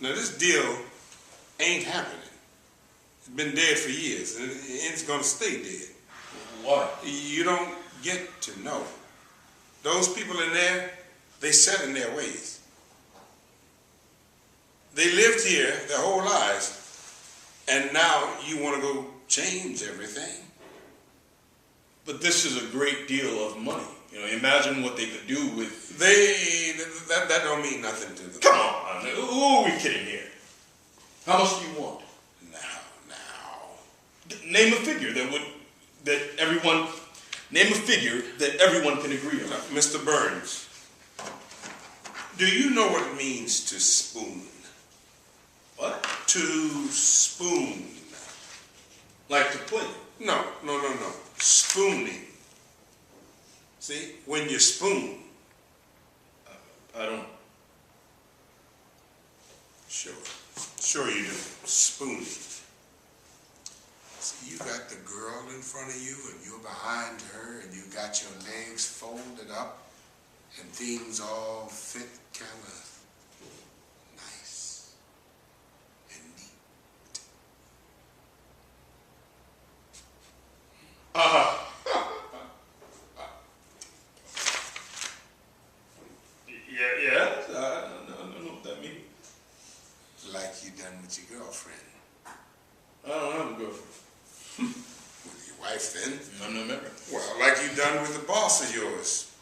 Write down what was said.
Now this deal ain't happening. It's been dead for years, and it's gonna stay dead. Why? You don't get to know. Those people in there, they set in their ways. They lived here their whole lives, and now you want to go change everything. But this is a great deal of money. You know, imagine what they could do with... That don't mean nothing to them. Come on, who are we kidding here? How much do you want? Now. Name a figure that everyone can agree on. Mr. Burns, do you know what it means to spoon? What? To spoon. Like to play? No. Spooning. See, when you spoon. I don't. Sure you do. Spooning. See, you got the girl in front of you and you're behind her and you got your legs folded up and things all fit kind of nice and neat. Yeah. I don't know what that means. Like you done with your girlfriend. I don't have a girlfriend. With your wife then? I'm not married. Well, like you done with the boss of yours.